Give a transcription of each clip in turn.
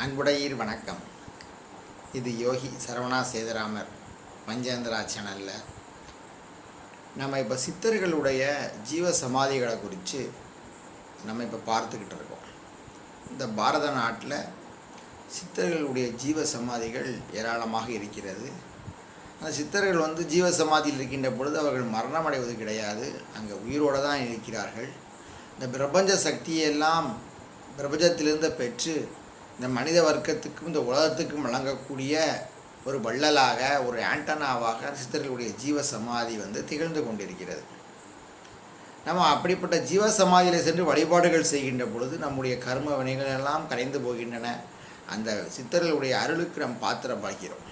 அன்புடையீர் வணக்கம். இது யோகி சரவணா சேதுராமர் பஞ்சேந்திரா சேனலில் நம்ம இப்போ சித்தர்களுடைய ஜீவ சமாதிகளை குறித்து நம்ம இப்போ பார்த்துக்கிட்டு இருக்கோம். இந்த பாரத நாட்டில் சித்தர்களுடைய ஜீவ சமாதிகள் ஏராளமாக இருக்கிறது. அந்த சித்தர்கள் ஜீவ சமாதியில் இருக்கின்ற பொழுது அவர்கள் மரணம் அடைவது கிடையாது, அங்கே உயிரோடு தான் இருக்கிறார்கள். இந்த பிரபஞ்ச சக்தியெல்லாம் பிரபஞ்சத்திலிருந்து பெற்று இந்த மனித வர்க்கத்துக்கும் இந்த உலகத்துக்கும் வழங்கக்கூடிய ஒரு வள்ளலாக, ஒரு ஆண்டனாவாக சித்தர்களுடைய ஜீவ சமாதி திகழ்ந்து கொண்டிருக்கிறது. நம்ம அப்படிப்பட்ட ஜீவ சமாதியில் சென்று வழிபாடுகள் செய்கின்ற பொழுது நம்முடைய கர்ம வினைகள் எல்லாம் கரைந்து போகின்றன. அந்த சித்தர்களுடைய அருளுக்கு நம்ம பாத்திரமாகிறோம்.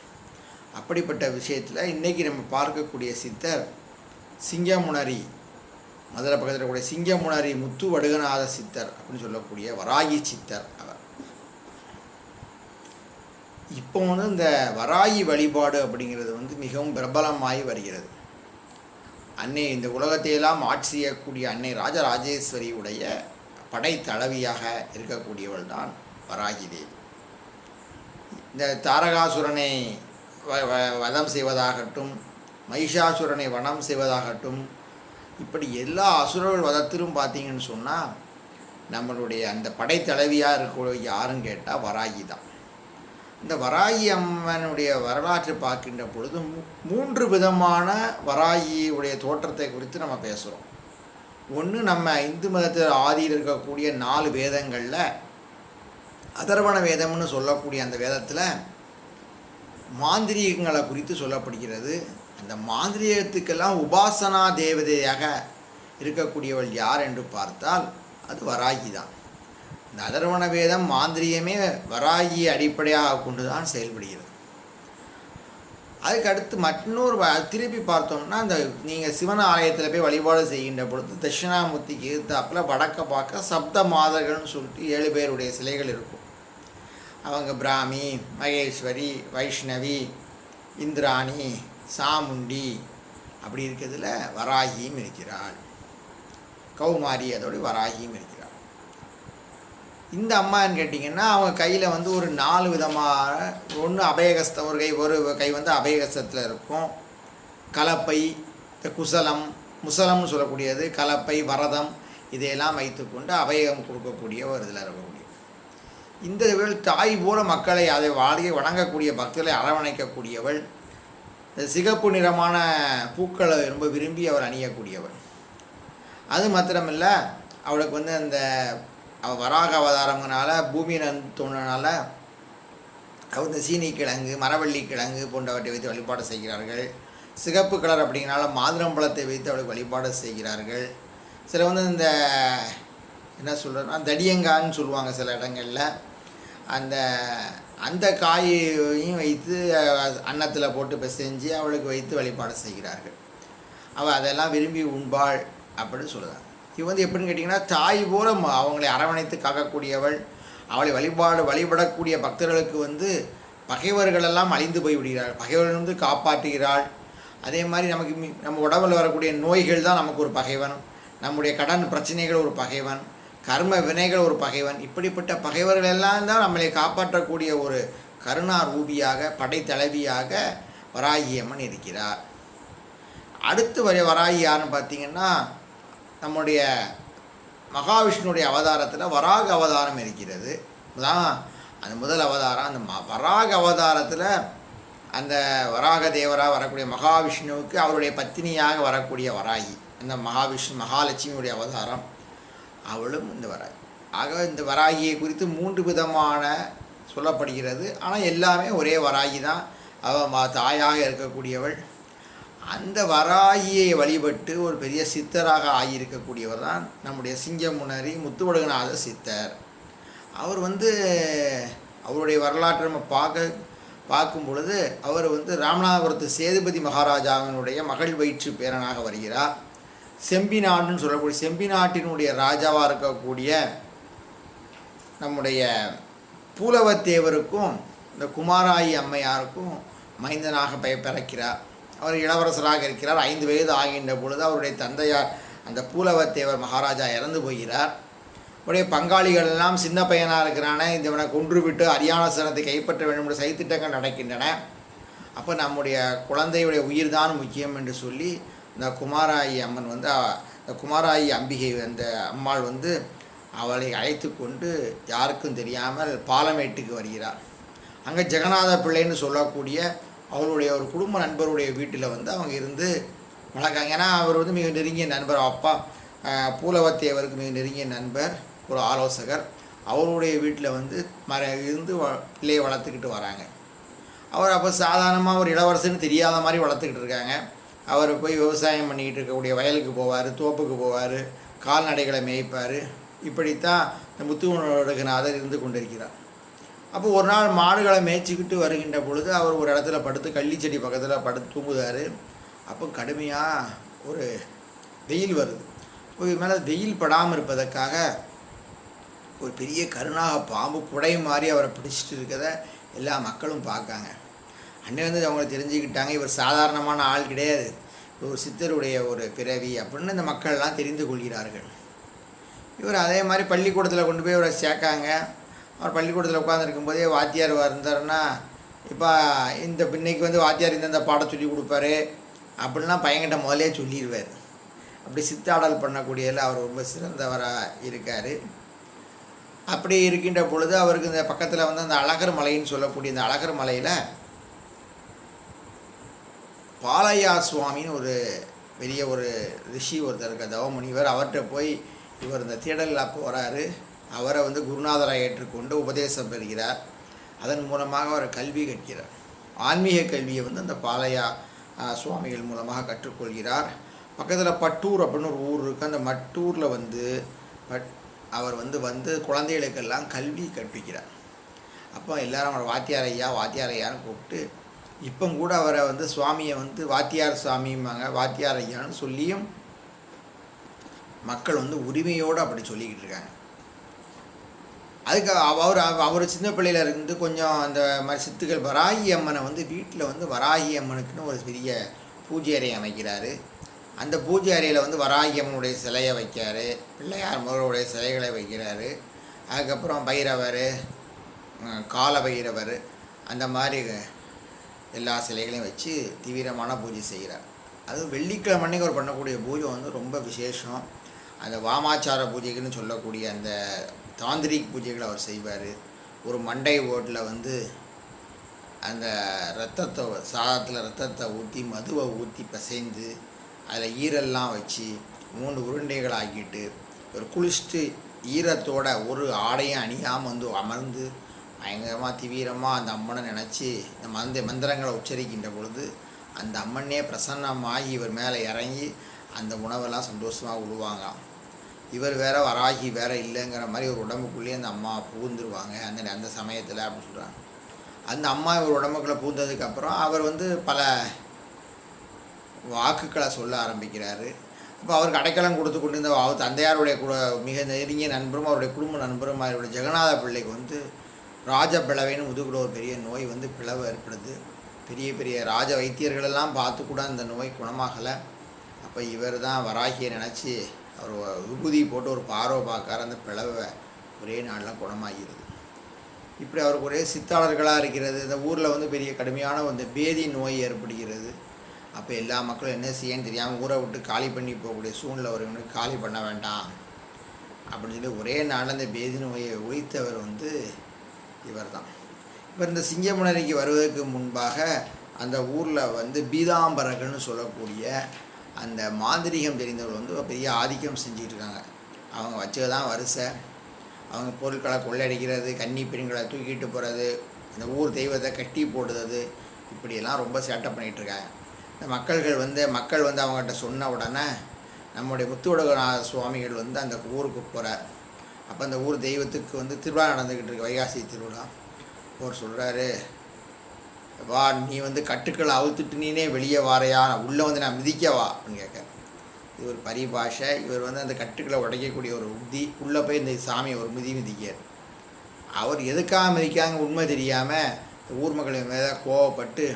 அப்படிப்பட்ட விஷயத்தில் இன்றைக்கி நம்ம பார்க்கக்கூடிய சித்தர் சிங்கமுனரி, மதுரை பக்கத்தில் கூடிய சிங்கமுனரி முத்து வடுகநாத சித்தர் அப்படின்னு சொல்லக்கூடிய வராகி சித்தர் அவர். இப்போ இந்த வராகி வழிபாடு அப்படிங்கிறது மிகவும் பிரபலமாகி வருகிறது. அன்னை இந்த உலகத்தையெல்லாம் ஆட்சி செய்யக்கூடிய அன்னை ராஜராஜேஸ்வரியுடைய படைத்தளவியாக இருக்கக்கூடியவள் தான் வராகி தேவி. இந்த தாரகாசுரனை வதம் செய்வதாகட்டும், மகிஷாசுரனை வனம் செய்வதாகட்டும், இப்படி எல்லா அசுரர்கள் வதத்திலும் பார்த்தீங்கன்னு சொன்னால் நம்மளுடைய அந்த படைத்தளவியாக இருக்கக்கூடிய யாருன்னு கேட்டால் வராகி தான். இந்த வராகி அம்மனுடைய வரலாற்றை பார்க்கின்ற பொழுது 3 விதமான வராகியுடைய தோற்றத்தை குறித்து நம்ம பேசுகிறோம். ஒன்று, நம்ம இந்து மதத்தில் ஆதியில் இருக்கக்கூடிய 4 வேதங்களில் அதர்வண வேதம்னு சொல்லக்கூடிய அந்த வேதத்தில் மாந்திரீகங்களை குறித்து சொல்லப்படுகிறது. அந்த மாந்திரீகத்துக்கெல்லாம் உபாசனா தேவதையாக இருக்கக்கூடியவள் யார் என்று பார்த்தால் அது வராகி தான். இந்த அதர்வண வேதம் மாந்திரியமே வராகியை அடிப்படையாக கொண்டு தான் செயல்படுகிறது. அதுக்கடுத்து மற்றொரு திருப்பி பார்த்தோம்னா, அந்த நீங்கள் சிவன் ஆலயத்தில் போய் வழிபாடு செய்கின்ற பொழுது தட்சிணாமூர்த்திக்கு எதிர்த்தாப்பில் வடக்க பார்க்க சப்த மாதர்கள்னு சொல்லிட்டு 7 பேருடைய சிலைகள் இருக்கும். அவங்க பிராமி, மகேஸ்வரி, வைஷ்ணவி, இந்திராணி, சாமுண்டி அப்படி இருக்கிறதுல வராகியும் இருக்கிறாள். கௌமாரி அதோடு வராகியும் இருக்கிறாள். இந்த அம்மான்னு கேட்டிங்கன்னா அவங்க கையில் ஒரு 4 விதமான, ஒன்று அபயகஸ்தம், ஒரு கை அபயகஸ்தத்தில் இருக்கும். கலப்பை, குசலம், முசலம்னு சொல்லக்கூடியது, கலப்பை, வரதம், இதையெல்லாம் வைத்துக்கொண்டு அபயகம் கொடுக்கக்கூடிய ஒரு இதில் இருக்கக்கூடிய இந்த தாய் போல மக்களை அதை வணங்கக்கூடிய பக்தர்களை அரவணைக்கக்கூடியவள். சிகப்பு நிறமான பூக்களை ரொம்ப விரும்பி அவர் அணியக்கூடியவள். அது மாத்திரமில்லை, அவளுக்கு அந்த அவள் வராக அவதாரங்கனால பூமியில் தோணுனால அவர் சீனி கிழங்கு, மரவள்ளி கிழங்கு போன்றவற்றை வைத்து வழிபாடு செய்கிறார்கள். சிகப்பு கலர் அப்படிங்கிறனால மாதுளம்பழத்தை வைத்து அவளுக்கு வழிபாடு செய்கிறார்கள். சில இந்த என்ன சொல்கிறேன்னா தடியங்கான்னு சொல்லுவாங்க சில இடங்களில். அந்த காயையும் வைத்து அன்னத்தில் போட்டு பிசைஞ்சு அவளுக்கு வைத்து வழிபாடு செய்கிறார்கள். அவள் அதெல்லாம் விரும்பி உண்பாள் அப்படின்னு சொல்லுவாங்க. இவ எப்படின்னு கேட்டிங்கன்னா, தாய் போல அவங்களை அரவணைத்து காக்கக்கூடியவள். அவளை வழிபடக்கூடிய பக்தர்களுக்கு பகைவர்களெல்லாம் அழிந்து போய் விடுகிறாள், பகைவர்கள் காப்பாற்றுகிறாள். அதே மாதிரி நம்ம உடம்பில் வரக்கூடிய நோய்கள் தான் நமக்கு ஒரு பகைவன், நம்முடைய கடன் பிரச்சனைகள் ஒரு பகைவன், கர்ம வினைகள் ஒரு பகைவன். இப்படிப்பட்ட பகைவர்கள் எல்லாம் தான் நம்மளை காப்பாற்றக்கூடிய ஒரு கருணா ரூபியாக, படைத்தளவியாக வராகி அம்மன் இருக்கிறார். அடுத்து வராகி யாருன்னு பார்த்திங்கன்னா, நம்முடைய மகாவிஷ்ணுடைய அவதாரத்தில் வராக அவதாரம் இருக்கிறது. தான் அந்த முதல் அவதாரம். அந்த வராக அவதாரத்தில் அந்த வராக தேவராக வரக்கூடிய மகாவிஷ்ணுவுக்கு அவருடைய பத்தினியாக வரக்கூடிய வராகி, அந்த மகாலட்சுமியுடைய அவதாரம். அவளும் இந்த வராகி. ஆக இந்த வராகியை குறித்து 3 விதமான சொல்லப்படுகிறது. ஆனால் எல்லாமே ஒரே வராகி தான். அவள் தாயாக இருக்கக்கூடியவள். அந்த வராகியை வழிபட்டு ஒரு பெரிய சித்தராக ஆகியிருக்கக்கூடியவர் தான் நம்முடைய சிங்கமுனரி முத்துவடுகநாத சித்தர். அவர் அவருடைய வரலாற்றை நம்ம பார்க்கும் பொழுது அவர் ராமநாதபுரத்து சேதுபதி மகாராஜாவினுடைய மகள் வயிற்று பேரனாக வருகிறார். செம்பிநாடுன்னு சொல்லக்கூடிய செம்பிநாட்டினுடைய ராஜாவாக இருக்கக்கூடிய நம்முடைய பூலவத்தேவருக்கும் இந்த குமாராயி அம்மையாருக்கும் மைந்தனாக பிறக்கிறார். அவர் இளவரசராக இருக்கிறார். 5 வயது ஆகின்ற பொழுது அவருடைய தந்தையார் அந்த பூலவத்தேவர் மகாராஜா இறந்து போகிறார். உடைய பங்காளிகள் எல்லாம் சின்ன பையனாக இருக்கிறானே இவனை கொன்று விட்டு அரியானாசனத்தை கைப்பற்ற வேண்டும் என்ற சதித்திட்டங்கள் நடக்கின்றன. அப்போ நம்முடைய குழந்தையுடைய உயிர் தான் முக்கியம் என்று சொல்லி இந்த குமாராயி அம்மன் வந்து இந்த குமாராயி அம்பிகை அந்த அம்மாள் வந்து அவளை அழைத்து கொண்டு யாருக்கும் தெரியாமல் பாலமேட்டுக்கு வருகிறார். அங்கே ஜெகநாத பிள்ளைன்னு சொல்லக்கூடிய அவளுடைய ஒரு குடும்ப நண்பருடைய வீட்டில் வந்து அவங்க இருந்து வளர்க்காங்க. ஏன்னா அவர் வந்து மிக நெருங்கிய நண்பர், அப்பா பூலவத்தேவருக்கு மிக நெருங்கிய நண்பர், ஒரு ஆலோசகர். அவருடைய வீட்டில் வந்து இருந்து பிள்ளையை வளர்த்துக்கிட்டு வராங்க. அவர் அப்போ சாதாரணமாக ஒரு இளவரசன்னு தெரியாத மாதிரி வளர்த்துக்கிட்டு இருக்காங்க. அவர் போய் விவசாயம் பண்ணிக்கிட்டு இருக்கக்கூடிய வயலுக்கு போவார், தோப்புக்கு போவார், கால்நடைகளை மேய்ப்பார். இப்படித்தான் இந்த முத்துவனோடகநாதர் இருந்து கொண்டிருக்கிறார். அப்போ ஒரு நாள் மாடுகளை மேய்ச்சிக்கிட்டு வருகின்ற பொழுது அவர் ஒரு இடத்துல படுத்து கள்ளிச்செடி பக்கத்தில் படுத்து தூங்குதார். அப்போ கடுமையாக ஒரு வெயில் வருது. இப்போ இது மேலே வெயில் படாமல் இருப்பதற்காக ஒரு பெரிய கருணாக பாம்பு குடை மாதிரி அவரை பிடிச்சிட்டு இருக்கிறத எல்லா மக்களும் பார்க்காங்க. அன்னை வந்து அவங்களை தெரிஞ்சுக்கிட்டாங்க, இவர் சாதாரணமான ஆள் கிடையாது, ஒரு சித்தருடைய ஒரு பிறவி அப்படின்னு இந்த மக்கள்லாம் தெரிந்து கொள்கிறார்கள். இவர் அதே மாதிரி பள்ளிக்கூடத்தில் கொண்டு போய் அவரை சேர்க்காங்க. அவர் பள்ளிக்கூடத்தில் உட்காந்துருக்கும் போதே வாத்தியார் இருந்தாருன்னா, இப்போ இந்த இன்னைக்கு வந்து வாத்தியார் இந்த பாடம் சொல்லி கொடுப்பாரு அப்படின்லாம் பையன்கிட்ட முதலே சொல்லிடுவார். அப்படி சித்தாடல் பண்ணக்கூடியதில் அவர் ரொம்ப சிறந்தவராக இருக்கார். அப்படி இருக்கின்ற பொழுது அவருக்கு இந்த பக்கத்தில் வந்து அந்த அழகர் மலைன்னு சொல்லக்கூடிய இந்த அழகர் மலையில் பாலையா சுவாமின்னு ஒரு பெரிய ஒரு ரிஷி ஒருத்தர் இருக்க தவமுனிவர், அவர்கிட்ட போய் இவர் இந்த தேடலில் போகிறாரு. அவரை வந்து குருநாதராக ஏற்றுக்கொண்டு உபதேசம் பெறுகிறார். அதன் மூலமாக அவர் கல்வி கற்கிறார். ஆன்மீக கல்வியை வந்து அந்த பாலையா சுவாமிகள் மூலமாக கற்றுக்கொள்கிறார். பக்கத்தில் பட்டூர் அப்படின்னு ஒரு ஊர் இருக்குது. அந்த மட்டூரில் வந்து அவர் வந்து குழந்தைகளுக்கெல்லாம் கல்வி கற்பிக்கிறார். அப்போ எல்லாரும் அவரை வாத்தியார் ஐயான்னு கூப்பிட்டு இப்போ கூட அவரை வந்து சுவாமியை வந்து வாத்தியார் சுவாமிம்பாங்க, வாத்தியார் ஐயான்னு சொல்லியும் மக்கள் வந்து உரிமையோடு அப்படி சொல்லிக்கிட்டு இருக்காங்க. அதுக்கு அவர் சின்ன பிள்ளையில இருந்து கொஞ்சம் அந்த மாதிரி சித்துக்கள் வராகி அம்மனை வந்து வீட்டில் வந்து வராகி அம்மனுக்குன்னு ஒரு பெரிய பூஜை அறை அமைக்கிறாரு. அந்த பூஜை அறையில் வந்து வராகி அம்மனுடைய சிலையை வைக்காரு, பிள்ளையார் முருகனுடைய சிலைகளை வைக்கிறாரு. அதுக்கப்புறம் பைரவர், கால பைரவர், அந்த மாதிரி எல்லா சிலைகளையும் வச்சு தீவிரமான பூஜை செய்கிறார். அதுவும் வெள்ளிக்கிழமை அன்னைக்கு அவர் பண்ணக்கூடிய பூஜை வந்து ரொம்ப விசேஷம். அந்த வாமாச்சார பூஜைகள்னு சொல்லக்கூடிய அந்த தாந்திரிக் பூஜைகளை அவர் செய்வார். ஒரு மண்டை ஓட்டில் வந்து அந்த ரத்தத்தை சாதத்தில் ரத்தத்தை ஊற்றி மதுவை ஊற்றி பிசைந்து அதில் ஈரெல்லாம் வச்சு 3 உருண்டைகள் ஆக்கிட்டு ஒரு குளிச்சுட்டு ஈரத்தோட ஒரு ஆடையும் அணியாமல் வந்து அமர்ந்து பயங்கரமாக தீவிரமாக அந்த அம்மனை நினச்சி இந்த மந்திரங்களை உச்சரிக்கின்ற பொழுது அந்த அம்மனே பிரசன்னமாகி இவர் மேலே இறங்கி அந்த உணவெல்லாம் சந்தோஷமாக விடுவாங்க. இவர் வேற வராகி வேற இல்லைங்கிற மாதிரி ஒரு உடம்புக்குள்ளேயே அந்த அம்மா பூந்துருவாங்க அந்த சமயத்தில் அப்படின்னு சொல்கிறாங்க. அந்த அம்மா இவர் உடம்புக்குள்ளே பூந்ததுக்கப்புறம் அவர் வந்து பல வாக்குகளை சொல்ல ஆரம்பிக்கிறாரு. அப்போ அவருக்கு அடைக்கலம் கொடுத்து கொண்டு இருந்த அவர் தந்தையாருடைய மிக நெருங்கிய நண்பரும் அவருடைய குடும்ப நண்பரும் அவருடைய ஜெகநாத பிள்ளைக்கு வந்து ராஜபிளவைன்னு முதுகுல ஒரு பெரிய நோய் வந்து பிளவு ஏற்படுது. பெரிய பெரிய ராஜ வைத்தியர்களெல்லாம் பார்த்து கூட அந்த நோய் குணமாகலை. அப்போ இவர் தான் வராகியை நினச்சி அவர் விபூதி போட்டு ஒரு பார்வை பார்க்கார அந்த பிளவை ஒரே நாளில் குணமாகிறது. இப்படி அவருக்கு ஒரே சித்தாளர்களாக இருக்கிறது. இந்த ஊரில் வந்து பெரிய கடுமையான அந்த பேதி நோய் ஏற்படுகிறது. அப்போ எல்லா மக்களும் என்ன செய்யன்னு தெரியாமல் ஊரை விட்டு காலி பண்ணி போகக்கூடிய சூழ்நிலை வருவனுக்கு காலி பண்ண வேண்டாம் அப்படின்னு சொல்லி ஒரே நாளில் அந்த பேதி நோயை ஒழித்தவர் வந்து இவர் தான். இவர் இந்த சிங்கமுனரிக்கு வருவதற்கு முன்பாக அந்த ஊரில் வந்து பீதாம்பரர்கள்னு சொல்லக்கூடிய அந்த மாந்திரிகம் தெரிந்தவர்கள் வந்து பெரிய ஆதிக்கம் செஞ்சுட்டு இருக்காங்க. அவங்க வச்சதான் வரிசை, அவங்க பொருட்களை கொள்ளையடிக்கிறது, கன்னி பெண்களை தூக்கிட்டு போகிறது, இந்த ஊர் தெய்வத்தை கட்டி போடுறது, இப்படியெல்லாம் ரொம்ப சேட்டை பண்ணிகிட்ருக்காங்க. இந்த மக்கள் வந்து அவங்ககிட்ட சொன்ன உடனே நம்முடைய முத்துவடகநாத சுவாமிகள் வந்து அந்த ஊருக்கு போகிறார். அப்போ அந்த ஊர் தெய்வத்துக்கு வந்து திருவிழா நடந்துக்கிட்டு இருக்கு, வைகாசி திருவிழா. அவர் சொல்கிறாரு, வா நீ வந்து கட்டுக்களை அவுத்துட்டு நீனே வெளியே வாரையா, உள்ளே வந்து நான் மிதிக்கவா அப்படின்னு கேட்க. இது ஒரு பரிபாஷை. இவர் வந்து அந்த கட்டுக்களை உடைக்கக்கூடிய ஒரு உத்தி. உள்ளே போய் இந்த சாமியை ஒரு மிதிக்கார். அவர் எதுக்காக மிதிக்காங்க உண்மை தெரியாமல் ஊர் மக்கள் மேலே கோவப்பட்டு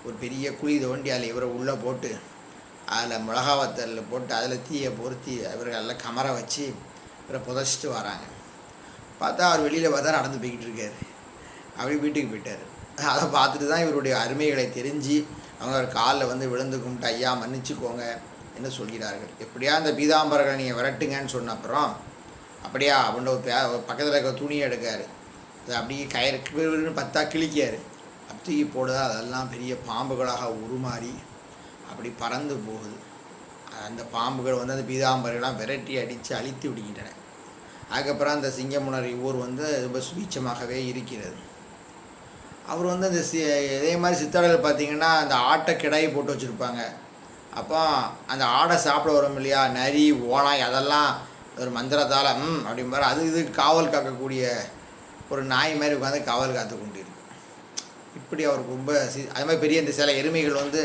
ஒரு பெரிய குழி தோண்டி அதில் இவரை உள்ளே போட்டு அதில் மிளகாவத்தல் போட்டு அதில் தீயை பொருத்தி இவர்களெல்லாம் கமர வச்சு இவரை புதைச்சிட்டு வராங்க. பார்த்தா அவர் வெளியில் பார்த்தா நடந்து போய்கிட்டு இருக்கார். அப்படி வீட்டுக்கு போயிட்டார். அதை பார்த்துட்டு தான் இவருடைய அருமைகளை தெரிஞ்சு அவங்க அவர் காலில் வந்து விழுந்து கும்பிட்டு, ஐயா மன்னிச்சுக்கோங்க என்று சொல்கிறார்கள். எப்படியா அந்த பீதாம்பரங்களை நீங்கள் விரட்டுங்கன்னு சொன்ன அப்புறம், அப்படியா அப்படின்ற ஒரு பக்கத்தில் இருக்க துணியை எடுக்கார். அதை அப்படியே கயிறு பத்தா கிழிக்கார். அப்படி போடுதா அதெல்லாம் பெரிய பாம்புகளாக உருமாறி அப்படி பறந்து போகுது. அந்த பாம்புகள் வந்து அந்த பீதாம்பரங்களாம் விரட்டி அடித்து அழித்து விடுகின்றன. அதுக்கப்புறம் அந்த சிங்கமுனரி ஊர் வந்து ரொம்ப சுபீட்சமாகவே இருக்கிறது. அவர் வந்து அந்த இதே மாதிரி சித்தாடல் பார்த்திங்கன்னா அந்த ஆட்டை கிடாய் போட்டு வச்சுருப்பாங்க. அப்போ அந்த ஆடை சாப்பிட வரும் இல்லையா, நரி ஓனாய் அதெல்லாம் ஒரு மந்திரத்தால் அப்படிம்பாரு. அது இது காவல் காக்கக்கூடிய ஒரு நாய் மாதிரி உட்காந்து காவல் காத்து கொண்டு இருக்கு. இப்படி அவருக்கு ரொம்ப அது மாதிரி பெரிய இந்த சில எருமைகள் வந்து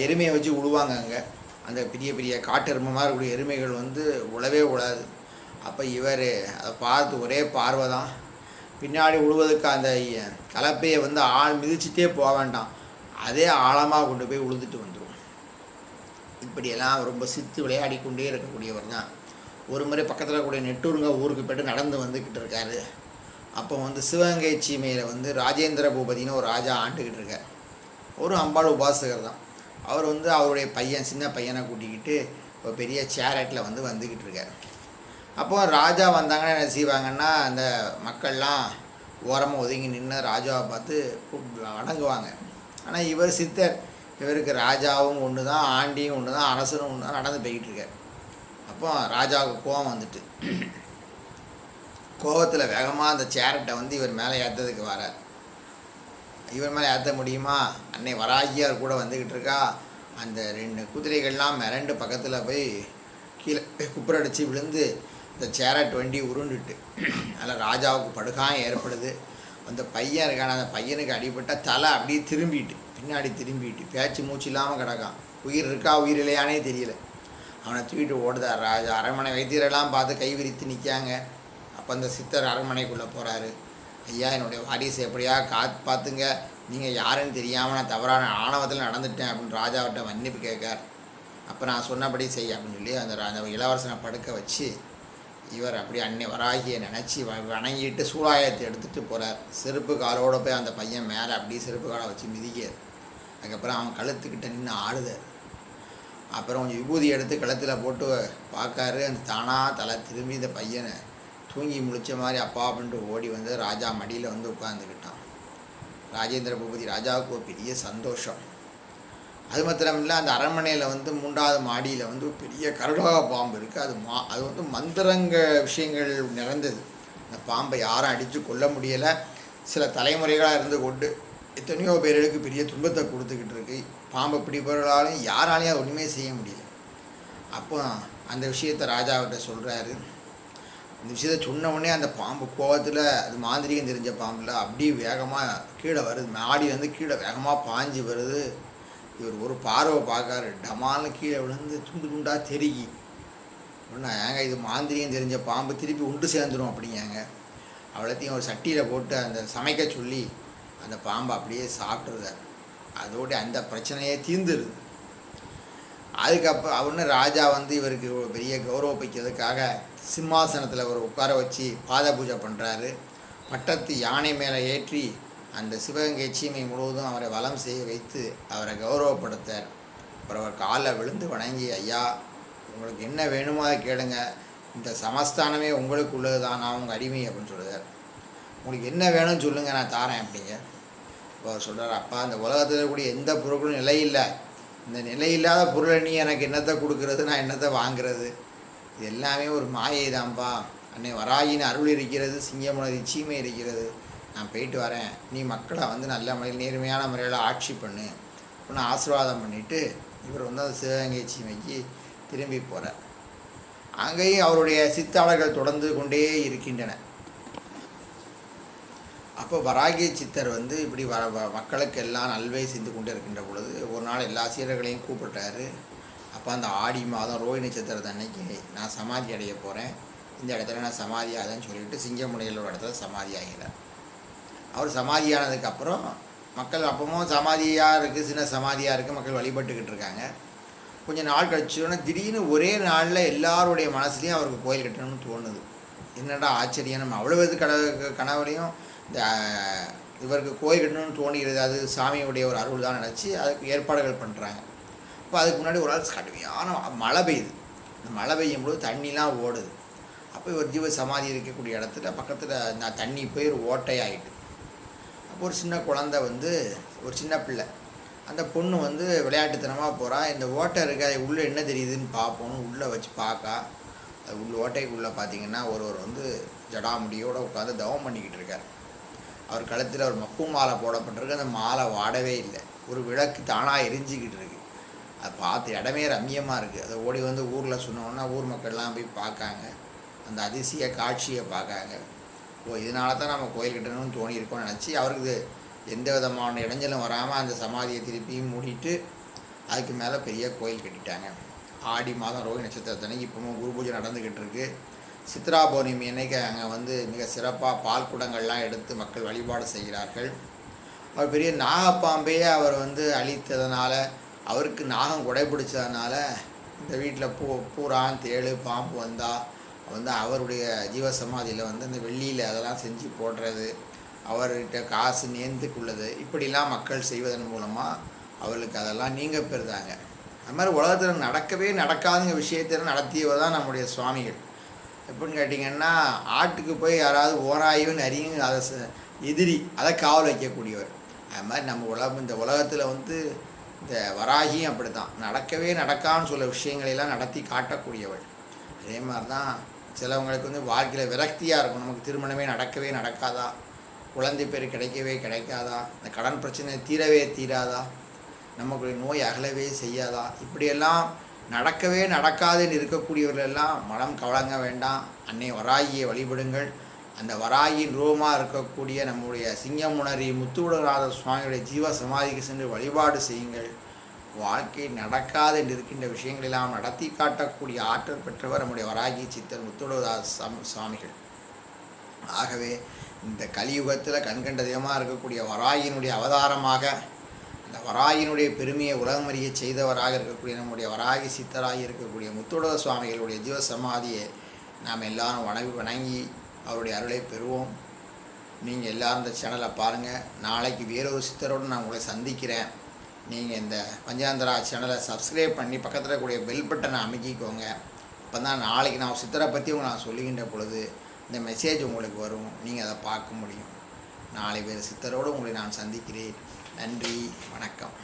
எருமையை வச்சு உழுவாங்க. அங்கே அந்த பெரிய பெரிய காட்டு எருமை மாதிரி இருக்கக்கூடிய எருமைகள் வந்து உழவே உழாது. அப்போ இவர் அதை பார்த்து ஒரே பார்வை தான். பின்னாடி உழுவதுக்கு அந்த கலப்பையை வந்து ஆள் மிதிச்சுட்டே போக வேண்டாம், அதே ஆழமாக கொண்டு போய் உழுதுட்டு வந்துடும். இப்படியெல்லாம் ரொம்ப சித்து விளையாடி கொண்டே இருக்கக்கூடியவர் தான். ஒரு முறை பக்கத்தில் கூடிய நெட்டூருங்க ஊருக்கு போய்ட்டு நடந்து வந்துக்கிட்டு இருக்காரு. அப்போ வந்து சிவகங்கை சீமையில் வந்து ராஜேந்திர பூபதினு ஒரு ராஜா ஆண்டுக்கிட்டு இருக்கார். ஒரு அம்பாள் உபாசகர் தான். அவர் வந்து அவருடைய பையன் சின்ன பையனை கூட்டிக்கிட்டு ஒரு பெரிய சேரட்டில் வந்து வந்துக்கிட்டு இருக்கார். அப்போ ராஜா வந்தாங்கன்னா என்ன செய்வாங்கன்னா, அந்த மக்கள்லாம் ஓரமாக ஒதுங்கி நின்று ராஜாவை பார்த்து வணங்குவாங்க. ஆனால் இவர் சித்தர், இவருக்கு ராஜாவும் ஒன்று தான், ஆண்டியும் ஒன்று தான், அரசனும் ஒன்று தான் நடந்து போய்கிட்டு இருக்கார். அப்போ ராஜாவுக்கு கோபம் வந்துட்டு, கோபத்தில் வேகமாக அந்த சேரட்டை வந்து இவர் மேலே ஏற்றதுக்கு வரார். இவர் மேலே ஏற்ற முடியுமா? அன்னை வராகியார் கூட வந்துக்கிட்டு இருக்கா. அந்த 2 குதிரைகள்லாம் மிரண்டு பக்கத்தில் போய் கீழே குப்புரடிச்சு விழுந்து இந்த சேரட் வண்டி உருண்டுட்டு அதில் ராஜாவுக்கு படுகாயம் ஏற்படுது. அந்த பையன் இருக்கான, அந்த பையனுக்கு அடிபட்ட தலை அப்படியே திரும்பிட்டு பின்னாடி திரும்பிட்டு பேச்சு மூச்சு இல்லாமல் கிடக்கான். உயிர் இருக்கா உயிர் இல்லையானே தெரியல. அவனை தூக்கிட்டு ஓடுதார் ராஜா. அரண்மனை வைத்தியரெல்லாம் பார்த்து கை விரித்து நிற்காங்க. அப்போ அந்த சித்தர் அரண்மனைக்குள்ளே போகிறாரு. ஐயா, என்னுடைய வாரிசு எப்படியா பார்த்துங்க, நீங்கள் யாருன்னு தெரியாமல் நான் தவறான ஆணவத்தில் நடந்துட்டேன் அப்படின்னு ராஜாவிட்ட மன்னிப்பு கேட்கார். அப்போ நான் சொன்னபடி செய் அப்படின்னு சொல்லி அந்த இளவரசனை படுக்க வச்சு இவர் அப்படியே அன்னை வராகியை நினச்சி வணங்கிட்டு சூழாயத்தை எடுத்துகிட்டு போகிறார். செருப்பு காலோடு போய் அந்த பையன் மேலே அப்படியே செருப்பு காலை வச்சு மிதிக்கார். அதுக்கப்புறம் அவன் கழுத்துக்கிட்ட நின்று ஆடுதார். அப்புறம் கொஞ்சம் விபூதி எடுத்து கழுத்தில் போட்டு பார்க்காரு. அந்த தானாக தலை திரும்பி இந்த பையனை தூங்கி முழிச்ச மாதிரி அப்பா அப்படின்ட்டு ஓடி வந்து ராஜா மடியில் வந்து உட்காந்துக்கிட்டான். ராஜேந்திர பூபதி ராஜாவுக்கு ஒரு பெரிய சந்தோஷம். அது மாத்திரமில்லை, அந்த அரண்மனையில் வந்து 3வது மாடியில் வந்து பெரிய கருடக பாம்பு இருக்குது. அது வந்து மந்திரங்க விஷயங்கள் நிறைந்தது. அந்த பாம்பை யாரும் அடித்து கொல்ல முடியலை. சில தலைமுறைகளாக இருந்து கொண்டு எத்தனையோ பேர்களுக்கு பெரிய துன்பத்தை கொடுத்துக்கிட்டு இருக்கு. பாம்பை பிடிப்பவர்களாலும் யாராலையும் அது ஒன்றுமே செய்ய முடியல. அப்போ அந்த விஷயத்தை ராஜாவிட்ட சொல்கிறாரு. இந்த விஷயத்தை சொன்ன உடனே அந்த பாம்பு கோவத்தில், அது மாந்திரிகம் தெரிஞ்ச பாம்பில் அப்படியே வேகமாக கீழே வருது. மாடி வந்து கீழே வேகமாக பாஞ்சு வருது. இவர் ஒரு பார்வை பார்க்காரு. டமால்னு கீழே விழுந்து துண்டு துண்டாக தெருகி ஒன்றா, ஏங்க இது மாந்திரியம் தெரிஞ்ச பாம்பு திருப்பி உண்டு சேர்ந்துடும் அப்படிங்காங்க. அவ்வளோத்தையும் ஒரு சட்டியில் போட்டு அந்த சமைக்க சொல்லி அந்த பாம்பை அப்படியே சாப்பிட்ருதார். அதோடு அந்த பிரச்சனையே தீர்ந்துருது. அதுக்கப்புறம் அவனு ராஜா வந்து இவருக்கு பெரிய கௌரவிக்கிறதுக்காக சிம்மாசனத்தில் ஒரு உட்கார வச்சு பாத பூஜை பண்ணுறாரு. பட்டத்து யானை மேலே ஏற்றி அந்த சிவகங்கை சீமை முழுவதும் அவரை வலம் செய்ய வைத்து அவரை கௌரவப்படுத்தார். அப்புறம் அவர் காலில் விழுந்து வணங்கி, ஐயா உங்களுக்கு என்ன வேணுமோ அதை கேளுங்க, இந்த சமஸ்தானமே உங்களுக்கு உள்ளது தான், நான் உங்கள் அடிமை அப்படின்னு சொல்லுறார். உங்களுக்கு என்ன வேணும்னு சொல்லுங்கள், நான் தாரேன் அப்படிங்க. இப்போ அவர் சொல்கிறார், அப்பா இந்த உலகத்தில் கூடிய எந்த பொருட்களும் நிலை இல்லை, இந்த நிலையில்லாத பொருளை நீ எனக்கு என்னத்தை கொடுக்கறது, நான் என்னத்தை வாங்கிறது, இது எல்லாமே ஒரு மாயை தான்ப்பா. அன்னை வராகின்னு அருள் இருக்கிறது, சிங்கமுனரி சீமை இருக்கிறது, நான் போயிட்டு வரேன், நீ மக்களை வந்து நல்ல முறையில் நேர்மையான முறையில் ஆட்சி பண்ணு அப்படின்னு ஆசீர்வாதம் பண்ணிவிட்டு இவர் வந்து அந்த சிவகங்கை சீமைக்கு திரும்பி போகிறார். அங்கேயும் அவருடைய சித்தாளர்கள் தொடர்ந்து கொண்டே இருக்கின்றன. அப்போ வராகிய சித்தர் வந்து இப்படி மக்களுக்கு எல்லாம் நல்வை செய்து கொண்டே இருக்கின்ற பொழுது ஒரு நாள் எல்லா சீரர்களையும் கூப்பிட்டாரு. அப்போ அந்த ஆடி மாதம் ரோஹிணி நட்சத்திரத்து அன்னைக்கு நான் சமாதி அடைய போகிறேன், இந்த இடத்துல நான் சமாதி ஆகுதுன்னு சொல்லிவிட்டு சிங்கமுனையில் ஒரு இடத்துல சமாதி ஆகிறார். அவர் சமாதியானதுக்கப்புறம் மக்கள் அப்பவும் சமாதியாக இருக்குது, சின்ன சமாதியாக இருக்குது, மக்கள் வழிபட்டுக்கிட்டு இருக்காங்க. கொஞ்சம் நாள் கழிச்சோன்னா திடீர்னு ஒரே நாளில் எல்லாருடைய மனசுலேயும் அவருக்கு கோயில் கட்டணும்னு தோணுது. என்னடா ஆச்சரியம், நம்ம அவ்வளோ இது கனவுலையும் இந்த இவருக்கு கோயில் கட்டணும்னு தோணிடுது, அது சாமியுடைய ஒரு அருள் தான் நினச்சி அதுக்கு ஏற்பாடுகள் பண்ணுறாங்க. இப்போ அதுக்கு முன்னாடி ஒரு நாள் கடுமையான மழை பெய்யுது. இந்த மழை பெய்யும் போது தண்ணிலாம் ஓடுது. அப்போ ஒரு ஜீவ சமாதி இருக்கக்கூடிய இடத்துல பக்கத்தில் நான் தண்ணி போய் ஒரு ஓட்டையாகிட்டு, அப்போ ஒரு சின்ன குழந்தை ஒரு சின்ன பிள்ளை, அந்த பொண்ணு விளையாட்டுத்தனமாக போகிறா. இந்த ஓட்டை இருக்கா, உள்ளே என்ன தெரியுதுன்னு பார்ப்போன்னு உள்ளே வச்சு பார்க்கா. அது ஓட்டைக்குள்ளே பார்த்தீங்கன்னா ஒருவர் ஜடாமுடியோடு உட்காந்து தவம் பண்ணிக்கிட்டு இருக்கார். அவர் கழுத்தில் ஒரு மப்பு மாலை போடப்பட்டிருக்கு. அந்த மாலை வாடவே இல்லை. ஒரு விளக்கு தானாக எரிஞ்சிக்கிட்டு இருக்குது. அதை பார்த்து இடமே ரம்மியமாக இருக்குது. அதை ஓடி ஊரில் சொன்னோன்னா ஊர் மக்கள்லாம் போய் பார்க்காங்க. அந்த அதிசய காட்சியை பார்க்காங்க. இதனால தான் நம்ம கோயில் கட்டணும்னு தோணியிருக்கோம்னு நினச்சி அவருக்கு எந்த விதமான இடைஞ்சலும் வராமல் அந்த சமாதியை திருப்பியும் மூடிட்டு அதுக்கு மேலே பெரிய கோயில் கட்டிட்டாங்க. ஆடி மாதம் ரோஹி நட்சத்திரத்தன்னைக்கு இப்போவும் குரு பூஜை நடந்துக்கிட்டு இருக்குது. சித்ரா பௌர்ணமி அன்னைக்கு அங்கே மிக சிறப்பாக பால் குடங்கள்லாம் எடுத்து மக்கள் வழிபாடு செய்கிறார்கள். அவர் பெரிய நாகப்பாம்பையே அவர் அழித்ததுனால, அவருக்கு நாகம் குடைப்பிடிச்சதுனால இந்த வீட்டில் பூரான் தேள் பாம்பு வந்தால் அவருடைய ஜீவசமாதியில் அந்த வெள்ளியில் அதெல்லாம் செஞ்சு போடுறது, அவர்கிட்ட காசு நேர்ந்துக்குள்ளது, இப்படிலாம் மக்கள் செய்வதன் மூலமாக அவர்களுக்கு அதெல்லாம் நீங்க பெறுதாங்க. அது மாதிரி உலகத்தில் நடக்கவே நடக்காதுங்க விஷயத்தில் நடத்தியவர் தான் நம்முடைய சுவாமிகள். எப்படின்னு கேட்டிங்கன்னா, ஆட்டுக்கு போய் யாராவது ஓனாயும் நரியும் அதை எதிரி அதை காவல் வைக்கக்கூடியவர். அது மாதிரி நம்ம இந்த உலகத்தில் இந்த வராகியும் அப்படி தான் நடக்கவே நடக்கான்னு சொல்ல விஷயங்களெல்லாம் நடத்தி காட்டக்கூடியவள். அதே மாதிரி தான் சிலவங்களுக்கு வாழ்க்கையில் விரக்தியாக இருக்கும். நமக்கு திருமணமே நடக்கவே நடக்காதா, குழந்தை பேர் கிடைக்கவே கிடைக்காதா, இந்த கடன் பிரச்சனை தீரவே தீராதா, நமக்குடைய நோய் அகலவே செய்யாதா, இப்படியெல்லாம் நடக்கவே நடக்காதுன்னு இருக்கக்கூடியவர்களெல்லாம் மனம் கவலங்க வேண்டாம். அன்னை வராகியை வழிபடுங்கள். அந்த வராகியின் ரூபமாக இருக்கக்கூடிய நம்முடைய சிங்கமுனரி முத்துவுடநாத சுவாமியுடைய ஜீவ சமாதிக்கு சென்று வழிபாடு செய்யுங்கள். வாழ்க்கை நடக்காது என்று இருக்கின்ற விஷயங்களெல்லாம் நடத்தி காட்டக்கூடிய ஆற்றல் பெற்றவர் நம்முடைய வராகி சித்தர் முத்துவுடநாத சுவாமிகள். ஆகவே இந்த கலியுகத்தில் கண்கண்ட தெய்வமாக இருக்கக்கூடிய வராகியினுடைய அவதாரமாக, இந்த வராகியினுடைய பெருமையை உலகமறிய செய்தவராக இருக்கக்கூடிய நம்முடைய வராகி சித்தராக இருக்கக்கூடிய முத்துவுடநாத சுவாமிகளுடைய ஜீவ சமாதியை நாம் எல்லாரும் வணங்கி அவருடைய அருளை பெறுவோம். நீங்கள் எல்லோரும் இந்த சேனலை பாருங்கள். நாளைக்கு வேறொரு சித்தரோடு நான் உங்களை சந்திக்கிறேன். நீங்கள் இந்த பஞ்சாந்தரா சேனலை சப்ஸ்கிரைப் பண்ணி பக்கத்தில் கூடிய பெல் பட்டனை அமைக்கிக்கோங்க. அப்போ தான் நாளைக்கு நான் சித்தரை பற்றி நான் சொல்லுகின்ற பொழுது இந்த மெசேஜ் உங்களுக்கு வரும், நீங்கள் அதை பார்க்க முடியும். நாளை வேறு சித்தரோடு உங்களை நான் சந்திக்கிறேன். நன்றி, வணக்கம்.